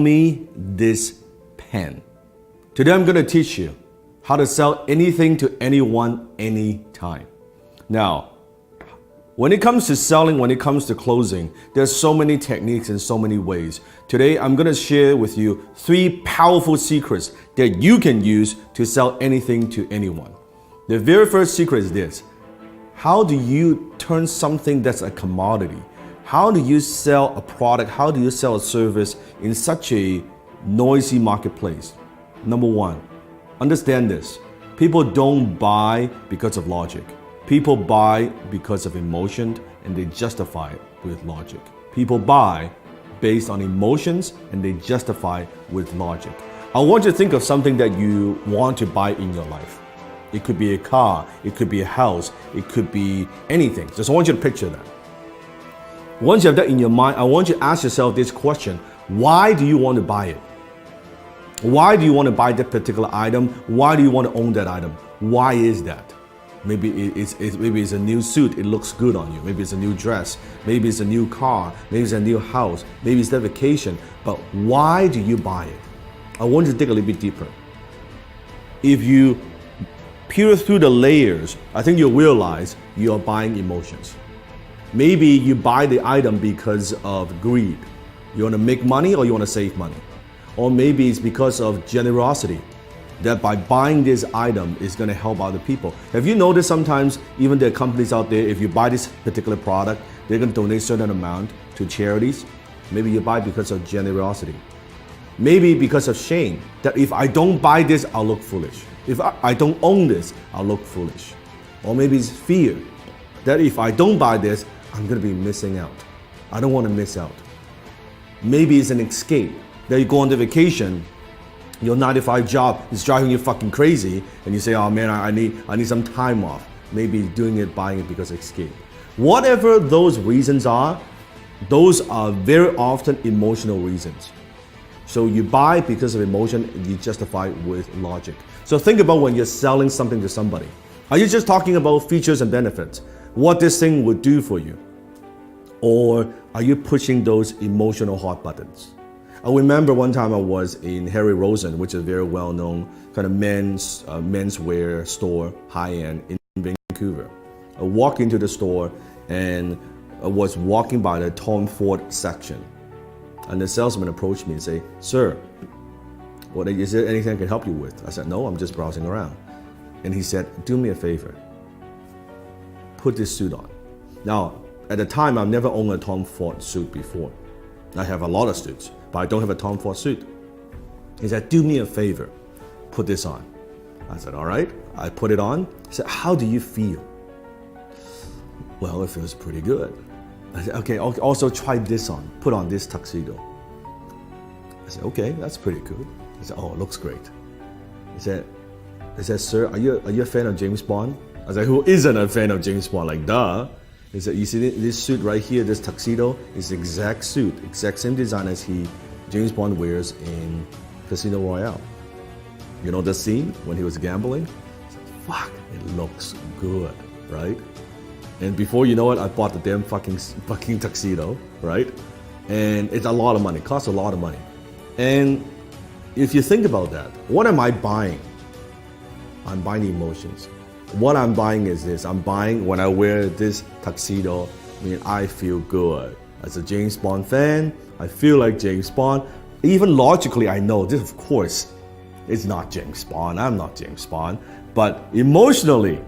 me this pen. Today I'm going to teach you how to sell anything to anyone, anytime. Now, when it comes to selling, when it comes to closing, there's so many techniques and so many ways. Today I'm going to share with you 3 powerful secrets that you can use to sell anything to anyone. The very first secret is this: how do you turn something that's a commodity? How do you sell a product? How do you sell a service in such a noisy marketplace? Number 1, understand this. People don't buy because of logic. People buy because of emotion, and they justify it with logic. People buy based on emotions, and they justify with logic. I want you to think of something that you want to buy in your life. It could be a car, it could be a house, it could be anything. Just want you to picture that. Once you have that in your mind, I want you to ask yourself this question: why do you want to buy it? Why do you want to buy that particular item? Why do you want to own that item? Why is that? Maybe it's a new suit, it looks good on you. Maybe it's a new dress. Maybe it's a new car. Maybe it's a new house. Maybe it's that vacation. But why do you buy it? I want you to dig a little bit deeper. If you peer through the layers, I think you'll realize you're buying emotions. Maybe you buy the item because of greed. You want to make money or you want to save money. Or maybe it's because of generosity, that by buying this item is going to help other people. Have you noticed sometimes even there are companies out there, if you buy this particular product, they're going to donate a certain amount to charities? Maybe you buy because of generosity. Maybe because of shame, that if I don't buy this, I'll look foolish. If I don't own this, I'll look foolish. Or maybe it's fear, that if I don't buy this, I'm going to be missing out. I don't want to miss out. Maybe it's an escape, that you go on the vacation, your 9-to-5 job is driving you fucking crazy, and you say, oh man, I need some time off. Maybe doing it, buying it because of escape. Whatever those reasons are, those are very often emotional reasons. So you buy because of emotion, and you justify with logic. So think about when you're selling something to somebody. Are you just talking about features and benefits? What this thing would do for you? Or are you pushing those emotional hot buttons? I remember one time I was in Harry Rosen, which is a very well-known kind of menswear store, high-end in Vancouver. I walked into the store and I was walking by the Tom Ford section. And the salesman approached me and said, "Sir, is there anything I can help you with?" I said, "No, I'm just browsing around." And he said, "Do me a favor. Put this suit on." Now, at the time, I've never owned a Tom Ford suit before. I have a lot of suits, but I don't have a Tom Ford suit. He said, "Do me a favor, put this on." I said, "All right." I put it on. He said, "How do you feel?" "Well, it feels pretty good." I said, "Okay, also try this on. Put on this tuxedo." I said, "Okay, that's pretty good." He said, "Oh, it looks great." He said, "Sir, are you a fan of James Bond?" I said, "Who isn't a fan of James Bond? Like, duh." He said, "You see this suit right here, this tuxedo, is the exact suit, exact same design as James Bond wears in Casino Royale. You know the scene when he was gambling?" I said, "Fuck, it looks good, right?" And before you know it, I bought the damn fucking tuxedo, right? And it's a lot of money, costs a lot of money. And if you think about that, what am I buying? I'm buying emotions. What I'm buying is this: I'm buying, when I wear this tuxedo, I feel good. As a James Bond fan, I feel like James Bond. Even logically, I know this, of course, it's not James Bond. I'm not James Bond. But emotionally,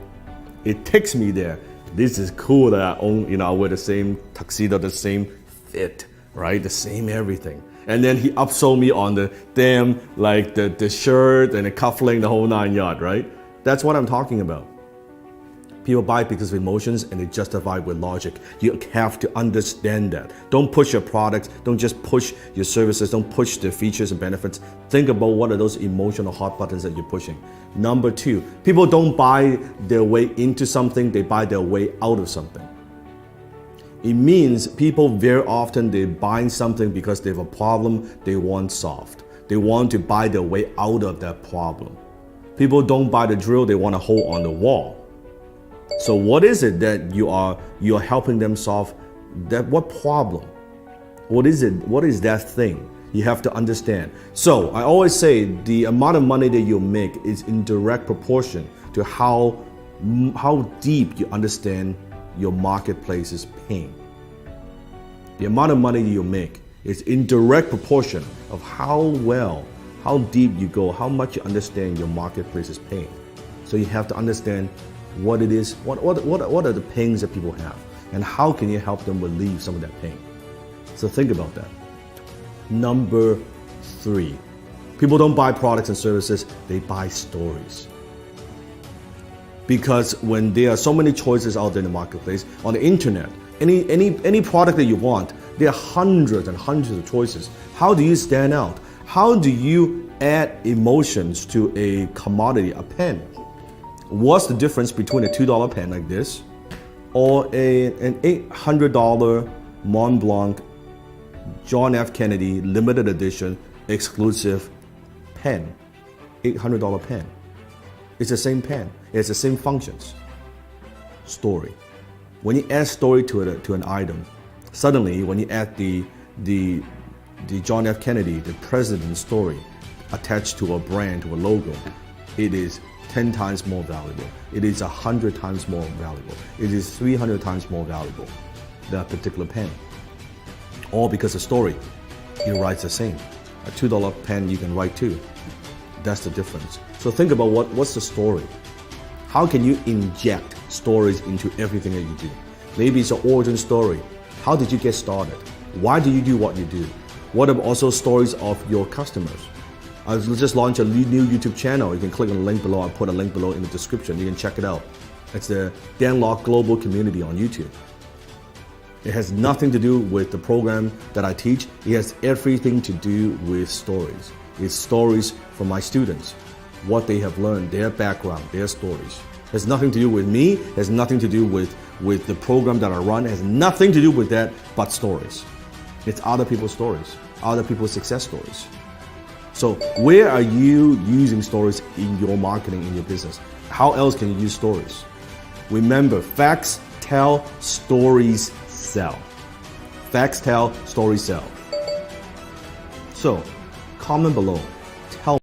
it takes me there. This is cool that I own, I wear the same tuxedo, the same fit, right? The same everything. And then he upsold me on the damn, like the shirt and the cufflink, the whole 9 yards, right? That's what I'm talking about. People buy because of emotions, and they justify with logic. You have to understand that. Don't push your products. Don't just push your services. Don't push the features and benefits. Think about what are those emotional hot buttons that you're pushing. Number 2, people don't buy their way into something. They buy their way out of something. It means people very often, they're buying something because they have a problem they want solved. They want to buy their way out of that problem. People don't buy the drill. They want a hole on the wall. So what is it that you're helping them solve? That what problem? What is it? What is that thing? You have to understand. So I always say the amount of money that you make is in direct proportion to how deep you understand your marketplace's pain. The amount of money you make is in direct proportion of how deep you go, how much you understand your marketplace's pain. So you have to understand what it is, what are the pains that people have, and how can you help them relieve some of that pain. So think about that. Number 3, people don't buy products and services, they buy stories. Because when there are so many choices out there in the marketplace, on the internet, any product that you want, there are hundreds and hundreds of choices. How do you stand out? How do you add emotions to a commodity, a pen? What's the difference between a $2 pen like this or an $800 Mont Blanc John F. Kennedy limited edition exclusive pen? $800 pen. It's the same pen. It has the same functions. Story. When you add story to an item, suddenly when you add the John F. Kennedy, the president's story attached to a brand, to a logo, it is 10 times more valuable. It is 100 times more valuable. It is 300 times more valuable than a particular pen. All because the story. You write the same. A $2 pen you can write too. That's the difference. So think about what's the story. How can you inject stories into everything that you do? Maybe it's an origin story. How did you get started? Why do you do what you do? What are also stories of your customers? I just launched a new YouTube channel. You can click on the link below. I'll put a link below in the description. You can check it out. It's the Dan Lok Global Community on YouTube. It has nothing to do with the program that I teach. It has everything to do with stories. It's stories from my students, what they have learned, their background, their stories. It has nothing to do with me. It has nothing to do with the program that I run. It has nothing to do with that but stories. It's other people's stories, other people's success stories. So where are you using stories in your marketing, in your business? How else can you use stories? Remember, facts tell, stories sell. Facts tell, stories sell. So comment below.